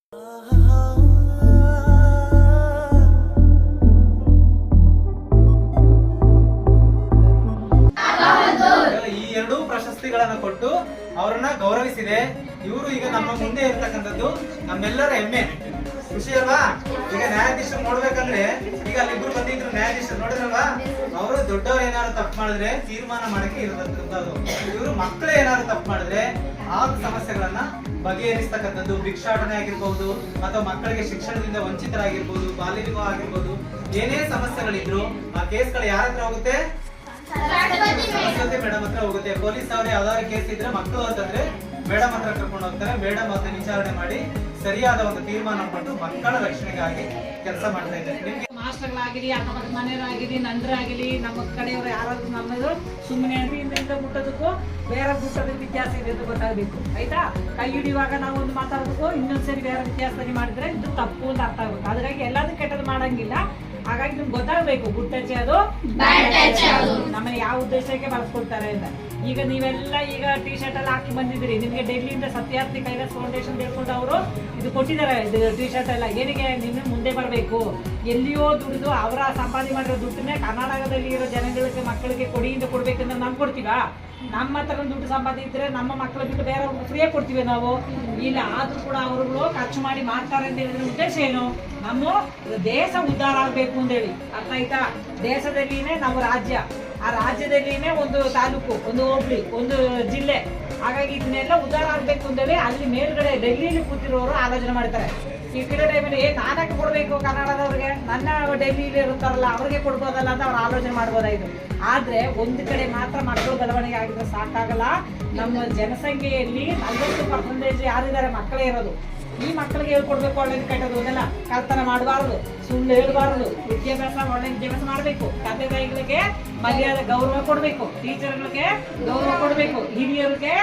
ಈ ಎರಡೂ ಪ್ರಶಸ್ತಿಗಳನ್ನ ಕೊಟ್ಟು ಅವರನ್ನ ಗೌರವಿಸಿದೆ. ಇವರು ಈಗ ನಮ್ಮ ಮುಂದೆ ಇರ್ತಕ್ಕಂಥದ್ದು ನಮ್ಮೆಲ್ಲರ ಹೆಮ್ಮೆ, ಖುಷಿ ಅಲ್ವಾ? ಈಗ ನ್ಯಾಯಾಧೀಶರು ನೋಡ್ಬೇಕಂದ್ರೆ ಈಗ ಅಲ್ಲಿಬ್ರು ಬಂದಿದ್ರು ನ್ಯಾಯಾಧೀಶರು ನೋಡಿದ್ರಲ್ವಾ, ಅವರು ದೊಡ್ಡವ್ರು ಏನಾದ್ರು ತಪ್ಪು ಮಾಡಿದ್ರೆ ತೀರ್ಮಾನ ಮಾಡಕ್ಕೆ ಇರತಕ್ಕಂಥದ್ದು. ಇವರು ಮಕ್ಕಳು ಏನಾದ್ರು ತಪ್ಪು ಮಾಡಿದ್ರೆ ಆ ಸಮಸ್ಯೆಗಳನ್ನ ಬಗೆಹರಿಸ್ತಕ್ಕಂಥದ್ದು. ಭಿಕ್ಷಾಟನೆ ಆಗಿರ್ಬಹುದು ಅಥವಾ ಮಕ್ಕಳಿಗೆ ಶಿಕ್ಷಣದಿಂದ ವಂಚಿತರಾಗಿರ್ಬೋದು, ಬಾಲ್ಯ ವಿವಾಹ ಆಗಿರ್ಬೋದು, ಏನೇ ಸಮಸ್ಯೆಗಳಿದ್ರು ಆ ಕೇಸ್ಗಳು ಯಾರ ಹತ್ರ ಹೋಗುತ್ತೆ? ಸರಸ್ವತಿ ಮೇಡಮ್ ಹತ್ರ ಹೋಗುತ್ತೆ. ಪೊಲೀಸ್ ಅವ್ರು ಯಾವ್ದಾದ್ರು ಕೇಸ್ ಇದ್ರೆ ಮಕ್ಕಳು ಅಂತಂದ್ರೆ ಮೇಡಮ್ ಹತ್ರ ಕರ್ಕೊಂಡು ಹೋಗ್ತಾರೆ. ಮೇಡಮ್ ಅದನ್ನ ವಿಚಾರಣೆ ಮಾಡಿ ಸರಿಯಾದ ಒಂದು ತೀರ್ಮಾನ ಕೊಟ್ಟು ಮಕ್ಕಳ ರಕ್ಷಣೆಗಾಗಿ ಕೆಲಸ ಮಾಡ್ತಾ ಇದ್ದಾರೆ. ನಿಮ್ಗೆ ಮಾಸ್ಟರ್ಗಳಾಗಿರಿ, ಅಕ್ಕಪಕ್ಕ ಮನೆಯವರಾಗಿರಿ, ನಂದರಾಗಿರಿ, ನಮ್ಮ ಕಡೆಯವರು ಯಾರಾದ್ರೂ ನಮ್ಮದು ಸುಮ್ಮನೆ ಇಂದ ಮುಟ್ಟೋದಕ್ಕೂ ಬೇರೆ ಮುಟ್ಟೋದಕ್ಕೆ ವ್ಯತ್ಯಾಸ ಇದೆ ಅಂತ ಗೊತ್ತಾಗಬೇಕು. ಆಯ್ತಾ? ಕೈ ಹಿಡಿಯುವಾಗ ನಾವು ಒಂದು ಮಾತಾಡೋದಕ್ಕೂ ಇನ್ನೊಂದ್ಸರಿ ಬೇರೆ ವ್ಯತ್ಯಾಸದಲ್ಲಿ ಮಾಡಿದ್ರೆ ಇದು ತಪ್ಪು ಅಂತ ಅರ್ಥ ಆಗ್ಬೇಕು. ಹಾಗಾಗಿ ಎಲ್ಲದೂ ಕೆಟ್ಟದ್ದು ಮಾಡಂಗಿಲ್ಲ. ಹಾಗಾಗಿ ನಿಮ್ಗೆ ಗೊತ್ತಾಗಬೇಕು ಗುಡ್ ಟಚ್ ಅದು ನಮ್ಮನ್ನ ಯಾವ ಉದ್ದೇಶಕ್ಕೆ ಬಳಸ್ಕೊಳ್ತಾರೆ ಅಂತ. ಈಗ ನೀವೆಲ್ಲ ಈಗ ಟಿ ಶರ್ಟ್ ಎಲ್ಲ ಹಾಕಿ ಬಂದಿದ್ದೀರಿ. ನಿಮ್ಗೆ ಡೆಲ್ಲಿಯಿಂದ ಸತ್ಯಾರ್ಥಿ ಕೈಲಾಸ್ ಫೌಂಡೇಶನ್ ಹೇಳ್ಕೊಂಡು ಅವರು ಇದು ಕೊಟ್ಟಿದ್ದಾರೆ, ಇದು ಟಿ ಶರ್ಟ್ ಎಲ್ಲ. ಏನಿಗೆ ನೀವು ಮುಂದೆ ಬರಬೇಕು, ಎಲ್ಲಿಯೋ ದುಡಿದು ಅವರ ಸಂಪಾದನೆ ಮಾಡಿರೋ ದುಡ್ಡನ್ನೇ ಕರ್ನಾಟಕದಲ್ಲಿ ಇರೋ ಜನಗಳಿಗೆ ಮಕ್ಕಳಿಗೆ ಕೊಡಿಯಿಂದ ಕೊಡ್ಬೇಕಂದ್ರೆ ನಾವು ಕೊಡ್ತೀವಾ? ನಮ್ಮ ಹತ್ರ ದುಡ್ಡು ಸಂಪಾದನೆ ಇದ್ರೆ ನಮ್ಮ ಮಕ್ಕಳ ಬಿಟ್ಟು ಬೇರೆ ಫ್ರೀಯಾಗಿ ಕೊಡ್ತೀವಿ ನಾವು? ಇಲ್ಲ. ಆದ್ರೂ ಕೂಡ ಅವರುಗಳು ಖರ್ಚು ಮಾಡಿ ಮಾಡ್ತಾರೆ ಅಂತ ಹೇಳಿದ್ರೆ ಉದ್ದೇಶ ಏನು? ನಮ್ಮ ದೇಶ ಉದ್ಧಾರ ಆಗ್ಬೇಕು ಅಂತೇಳಿ. ಅರ್ಥ ಆಯ್ತಾ? ದೇಶದಲ್ಲಿನೇ ನಮ್ಮ ರಾಜ್ಯ, ಆ ರಾಜ್ಯದಲ್ಲಿನೇ ಒಂದು ತಾಲೂಕು, ಒಂದು ಹೋಬಳಿ, ಒಂದು ಜಿಲ್ಲೆ. ಹಾಗಾಗಿ ಇದನ್ನೆಲ್ಲ ಉದ್ಧಾರ ಆಗ್ಬೇಕು ಅಂತೇಳಿ ಅಲ್ಲಿ ಮೇಲ್ಗಡೆ ಡೆಲ್ಲಿಲಿ ಕೂತಿರೋರು ಆಲೋಚನೆ ಮಾಡ್ತಾರೆ. ಈ ಕಡೆ ಟೈಮಲ್ಲಿ ನಾನಕ್ಕೆ ಕೊಡ್ಬೇಕು ಕನ್ನಡದವ್ರಿಗೆ, ನನ್ನ ಡೆಲ್ಲಿಲಿ ಇರ್ತಾರಲ್ಲ ಅವ್ರಿಗೆ ಕೊಡ್ಬೋದಲ್ಲ ಅಂತ ಅವ್ರು ಆಲೋಚನೆ ಮಾಡ್ಬೋದಾಯ್ತು. ಆದ್ರೆ ಒಂದು ಕಡೆ ಮಾತ್ರ ಮಕ್ಕಳು ಬೆಳವಣಿಗೆ ಆಗಿದ್ರೆ ಸಾಕಾಗಲ್ಲ. ನಮ್ಮ ಜನಸಂಖ್ಯೆಯಲ್ಲಿ 40% ಯಾರಿದ್ದಾರೆ ಮಕ್ಕಳೇ ಇರೋದು. ಈ ಮಕ್ಕಳಿಗೆ ಹೇಳ್ಕೊಡ್ಬೇಕು ಒಳ್ಳೆ ಕೆಟ್ಟದ್ದು ಅದೆಲ್ಲ. ಕಳ್ತನ ಮಾಡಬಾರ್ದು, ಸುಳ್ಳು ಹೇಳ್ಬಾರ್ದು, ವಿದ್ಯಾಭ್ಯಾಸ ಒಳ್ಳೆ ವಿದ್ಯಾಭ್ಯಾಸ ಮಾಡಬೇಕು. ತಂದೆ ತಾಯಿಗಳಿಗೆ ಮರ್ಯಾದೆ ಗೌರವ ಕೊಡ್ಬೇಕು, ಟೀಚರ್ಗಳಿಗೆ ಗೌರವ ಕೊಡ್ಬೇಕು, ಹಿರಿಯರಿಗೆ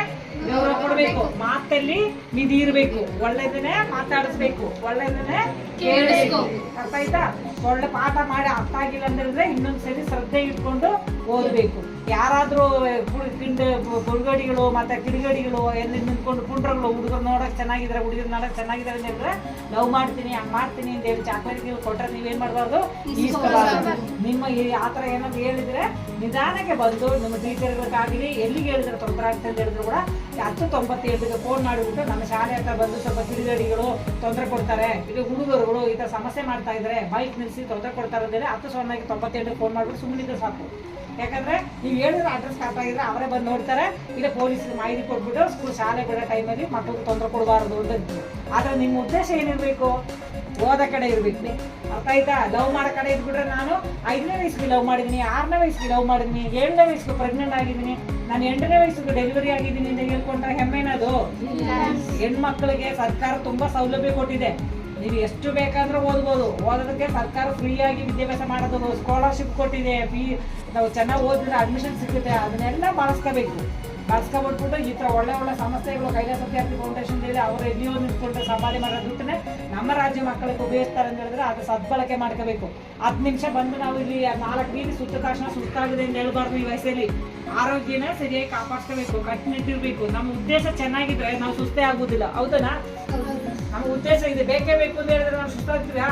ಗೌರವ ಕೊಡ್ಬೇಕು. ಮಾತಲ್ಲಿ ನಿಧಿ ಇರ್ಬೇಕು, ಒಳ್ಳೆದನ್ನೇ ಮಾತಾಡಿಸ್ಬೇಕು, ಒಳ್ಳೆದನ್ನೇ ಕೇಳಬೇಕು. ಅರ್ಥ ಆಯ್ತಾ? ಒಳ್ಳೆ ಪಾಠ ಮಾಡಿ ಅರ್ಥ ಆಗಿಲ್ಲ ಅಂದ್ರೆ ಇನ್ನೊಂದ್ಸರಿ ಶ್ರದ್ಧೆ ಇಟ್ಕೊಂಡು ಓದ್ಬೇಕು. ಯಾರಾದ್ರೂ ಗುರುಗಡಿಗಳು ಮತ್ತೆ ಕಿಡಿಗಡಿಗಳು ಎಲ್ಲಿ ನಿಂತ್ಕೊಂಡು ಪುಂಡ್ರಗಳು ಹುಡುಗರು ನೋಡಕ್ ಚೆನ್ನಾಗಿದ್ರೆ, ಹುಡುಗರು ನೋಡಕ್ ಚೆನ್ನಾಗಿದ್ದಾರೆ ಅಂತ ಹೇಳಿದ್ರೆ ಲವ್ ಮಾಡ್ತೀನಿ ಹಂಗ್ ಮಾಡ್ತೀನಿ ಅಂತ ಹೇಳಿ ಚಾಕ್ಲೇಟ್ ಕೊಟ್ರೆ ನೀವೇನ್ ಮಾಡ್ಬಾರ್ದು? ಈಸ್ಕೋಬಾರ್ದು. ನಿಮ್ಮ ಆತರ ಏನಾದ್ರು ಹೇಳಿದ್ರೆ ನಿಧಾನಕ್ಕೆ ಬಂದು ನಿಮ್ಮ ಟೀಚರ್ಗಳಿಗಾಗಲಿ ಎಲ್ಲಿಗೆ ಹೇಳಿದ್ರೆ ತೊಂದರೆ ಆಗ್ತದೆ ಅಂತ ಹೇಳಿದ್ರು ಕೂಡ 1097ಗೆ ಫೋನ್ ಮಾಡಿಬಿಟ್ಟು ನಮ್ಮ ಶಾಲೆ ಹತ್ರ ಬಂದು ಸ್ವಲ್ಪ ಕಿಡಿಗಡಿಗಳು ತೊಂದರೆ ಕೊಡ್ತಾರೆ, ಇದು ಹುಡುಗರುಗಳು ಈ ತರ ಸಮಸ್ಯೆ ಮಾಡ್ತಾ ಇದ್ರೆ ಬೈಕ್ ನಿಲ್ಲಿಸಿ ತೊಂದರೆ ಕೊಡ್ತಾರೆ ಅಂತೇಳಿ 1097ಗೆ ಫೋನ್ ಮಾಡ್ಬಿಟ್ಟು ಸುಮ್ಮನಿದ್ರೆ ಸಾಕು. ಯಾಕಂದ್ರೆ ನೀವು ಹೇಳಿದ್ರೆ ಅಡ್ರೆಸ್ ಕರೆಕ್ಟ್ ಆಗಿದ್ರೆ ಅವರೇ ಬಂದು ನೋಡ್ತಾರೆ. ಇಲ್ಲ ಪೊಲೀಸ್ ಮಾಹಿತಿ ಕೊಟ್ಬಿಟ್ಟು ಸ್ಕೂಲ್ ಶಾಲೆ ಬಿಡೋ ಟೈಮಲ್ಲಿ ಮಕ್ಕಳಿಗೆ ತೊಂದರೆ ಕೊಡಬಾರ್ದು ಅಂತ. ಆದ್ರೆ ನಿಮ್ಮ ಉದ್ದೇಶ ಏನಿರ್ಬೇಕು? ಓದ ಕಡೆ ಇರ್ಬೇಕು. ಅರ್ಥ ಆಯ್ತಾ? ಲವ್ ಮಾಡೋ ಕಡೆ ಇದ್ಬಿಟ್ರೆ ನಾನು 5ನೇ ವಯಸ್ಸಿಗೆ ಲವ್ ಮಾಡಿದೀನಿ, 6ನೇ ವಯಸ್ಸಿಗೆ ಲವ್ ಮಾಡಿದೀನಿ, 7ನೇ ವಯಸ್ಸಿಗೆ ಪ್ರೆಗ್ನೆಂಟ್ ಆಗಿದ್ದೀನಿ, ನಾನು 8ನೇ ವಯಸ್ಸಿಗೆ ಡೆಲಿವರಿ ಆಗಿದ್ದೀನಿ ಅಂತ ಹೇಳ್ಕೊಂಡ್ರೆ ಹೆಮ್ಮೆನದು? ಹೆಣ್ಮಕ್ಳಿಗೆ ಸರ್ಕಾರ ತುಂಬಾ ಸೌಲಭ್ಯ ಕೊಟ್ಟಿದೆ. ನೀವು ಎಷ್ಟು ಬೇಕಾದ್ರೂ ಓದ್ಬೋದು. ಓದೋದಕ್ಕೆ ಸರ್ಕಾರ ಫ್ರೀಯಾಗಿ ವಿದ್ಯಾಭ್ಯಾಸ ಮಾಡೋದು, ಸ್ಕಾಲರ್ಶಿಪ್ ಕೊಟ್ಟಿದೆ, ನಾವು ಚೆನ್ನಾಗಿ ಓದಿದ್ರೆ ಅಡ್ಮಿಷನ್ ಸಿಗುತ್ತೆ. ಅದನ್ನೆಲ್ಲ ಬಳಸ್ಕೋಬೇಕು. ಬಳಸ್ಕೊಬಿಟ್ಬಿಟ್ಟು ಈ ಥರ ಒಳ್ಳೆ ಒಳ್ಳೆ ಸಂಸ್ಥೆಗಳು ಕೈಲಾಸ ಸತ್ಯಾರ್ಥಿ ಫೌಂಡೇಶನ್ ಹೇಳಿ ಅವರು ಎಲ್ಲಿಯೋ ನಿಂತ್ಕೊಂಡ್ರೆ ಸಂಪಾದನೆ ಮಾಡೋ ದುಡ್ಡನ್ನೇ ನಮ್ಮ ರಾಜ್ಯ ಮಕ್ಕಳಿಗೆ ಉಪಯೋಗಿಸ್ತಾರೆ ಅಂತ ಹೇಳಿದ್ರೆ ಅದು ಸದ್ಬಳಕೆ ಮಾಡ್ಕೋಬೇಕು. 10 ನಿಮಿಷ ಬಂದು ನಾವು ಇಲ್ಲಿ 4 ಬೀದಿ ಸುತ್ತ ತಕ್ಷಣ ಸುಸ್ತಾಗಿದೆ ಅಂತ ಹೇಳ್ಬಾರ್ದು. ಈ ವಯಸ್ಸಲ್ಲಿ ಆರೋಗ್ಯನ ಸರಿಯಾಗಿ ಕಾಪಾಡ್ಕೋಬೇಕು, ಕಟ್ಟುನಿಟ್ಟಿರ್ಬೇಕು. ನಮ್ಮ ಉದ್ದೇಶ ಚೆನ್ನಾಗಿದ್ರೆ ನಾವು ಸುಸ್ತೇ ಆಗುದಿಲ್ಲ. ಹೌದನಾ? ನಮ್ಮ ಉದ್ದೇಶ ಇದೆ, ಬೇಕೇ ಬೇಕು ಅಂತ ಹೇಳಿದ್ರೆ ನಾವು ಸುಸ್ತಾಗ್ತೀರಾ?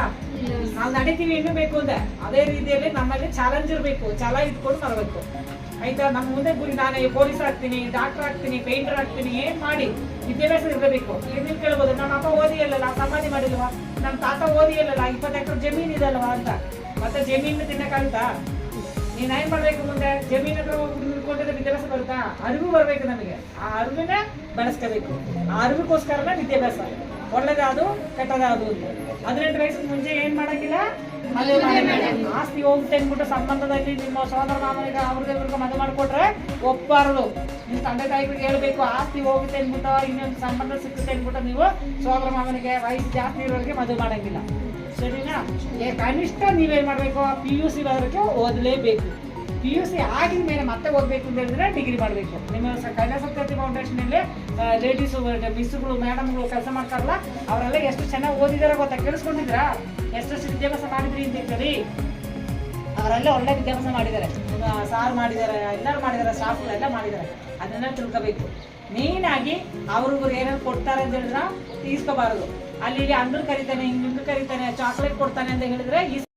ನಾವು ನಡೀತೀವಿ ಇನ್ನೂ ಬೇಕು ಅಂತ. ಅದೇ ರೀತಿಯಲ್ಲಿ ನಮ್ಮಲ್ಲಿ ಚಾಲೆಂಜ್ ಇರಬೇಕು, ಛಲ ಇಟ್ಕೊಂಡು ಬರಬೇಕು. ಆಯ್ತಾ? ನಮ್ಮ ಮುಂದೆ ಗುರಿ ನಾನು ಪೊಲೀಸ್ ಆಗ್ತೀನಿ, ಡಾಕ್ಟರ್ ಆಗ್ತೀನಿ, ಪೇಂಟರ್ ಆಗ್ತೀನಿ, ಏನ್ ಮಾಡಿ ವಿದ್ಯಾಭ್ಯಾಸ ಇರಬೇಕು. ನೀವು ಕೇಳ್ಬೋದು, ನಮ್ಮ ಅಪ್ಪ ಓದಿ ಇಲ್ಲಲ್ಲ, ಸಂಪಾದನೆ ಮಾಡಿಲ್ವಾ, ನಮ್ಮ ತಾತ ಓದಿ ಇಲ್ಲಲ್ಲ, 20 ಎಕರೆ ಜಮೀನು ಇದಲ್ವಾ ಅಂತ. ಮತ್ತೆ ಜಮೀನು ತಿನ್ನಕ್ಕಾಗುತ್ತಾ? ನೀನ್ ಏನ್ ಮಾಡ್ಬೇಕು? ಮುಂದೆ ಜಮೀನ್ ಹತ್ರ ನಿಂತ್ಕೊಂಡಿದ್ರೆ ವಿದ್ಯಾಭ್ಯಾಸ ಬರುತ್ತಾ? ಅರಿವು ಬರ್ಬೇಕು ನಮಗೆ. ಆ ಅರಿವಿನ ಬೆಳೆಸ್ಕೋಬೇಕು. ಆ ಅರಿವಿಗೋಸ್ಕರನೇ ವಿದ್ಯಾಭ್ಯಾಸ. ಒಳ್ಳೇದಾದ್ರು ಕೆಟ್ಟದಾದ್ರು. 18 ವಯಸ್ಸಿಗೆ ಮುಂಚೆ ಏನ್ ಮಾಡಂಗಿಲ್ಲ, ಆಸ್ತಿ ಹೋಗುತ್ತೆ ಅಂದ್ಬಿಟ್ಟು ಸಂಬಂಧದಲ್ಲಿ ನಿಮ್ಮ ಸೋದರ ಮಾಮನಿಗೆ ಅವ್ರಿಗೆ ಮದುವೆ ಮಾಡ್ಕೊಟ್ರೆ ಒಪ್ಪಾರದು. ನಿಮ್ ತಂದೆ ತಾಯಿಗಳಿಗೆ ಹೇಳ್ಬೇಕು, ಆಸ್ತಿ ಹೋಗುತ್ತೆ ಅಂದ್ಬಿಟ್ಟು ಇನ್ನೊಂದು ಸಂಬಂಧ ಸಿಗುತ್ತೆ ಅಂದ್ಬಿಟ್ಟು ನೀವು ಸೋದರ ಮಾಮನಿಗೆ ವಯಸ್ಸು ಜಾಸ್ತಿ ಇರೋರಿಗೆ ಮದುವೆ ಮಾಡಂಗಿಲ್ಲ. ಸರಿನಾ? ಕನಿಷ್ಠ ನೀವೇನ್ ಮಾಡ್ಬೇಕು? PUC ಬರೋದಕ್ಕೆ ಓದಲೇಬೇಕು. PUC ಆಗಿದ ಮೇಲೆ ಮತ್ತೆ ಓದಬೇಕು ಅಂತ ಹೇಳಿದ್ರೆ ಡಿಗ್ರಿ ಮಾಡಬೇಕು. ನಿಮ್ಮ ಕೈಲಾಸ ಸತ್ಯಾರ್ಥಿ ಫೌಂಡೇಶನ್ ಅಲ್ಲಿ ಲೇಡೀಸು, ಮಿಸ್ಗಳು, ಮೇಡಮ್ಗಳು ಕೆಲಸ ಮಾಡ್ತಾರಲ್ಲ, ಅವರೆಲ್ಲ ಎಷ್ಟು ಚೆನ್ನಾಗಿ ಓದಿದಾರೆ ಗೊತ್ತಾ? ಕೇಳಿಸ್ಕೊಂಡಿದ್ರಾ? ಎಷ್ಟು ವಿದ್ಯಾಭ್ಯಾಸ ಮಾಡಿದ್ರಿ ಅಂತ ಹೇಳಿ ಅವರೆಲ್ಲ ಒಳ್ಳೆ ವಿದ್ಯಾಭ್ಯಾಸ ಮಾಡಿದ್ದಾರೆ. ಸಾರ್ ಮಾಡಿದ್ದಾರೆ, ಎಲ್ಲರೂ ಮಾಡಿದ್ದಾರೆ, ಸ್ಟಾಫ್ಗಳೆಲ್ಲ ಮಾಡಿದ್ದಾರೆ. ಅದನ್ನ ತಿಳ್ಕೋಬೇಕು. ಮೇನ್ ಆಗಿ ಅವ್ರಿಗೂ ಏನಾದ್ರು ಕೊಡ್ತಾರೆ ಅಂತ ಹೇಳಿದ್ರೆ ತೀರ್ಸ್ಕೋಬಾರದು. ಅಲ್ಲಿ ಇಲ್ಲಿ ಅಂದ್ರು ಕರಿತಾನೆ, ಹಿಂಗ್ ಕರಿತಾನೆ, ಚಾಕ್ಲೇಟ್ ಕೊಡ್ತಾನೆ ಅಂತ ಹೇಳಿದ್ರೆ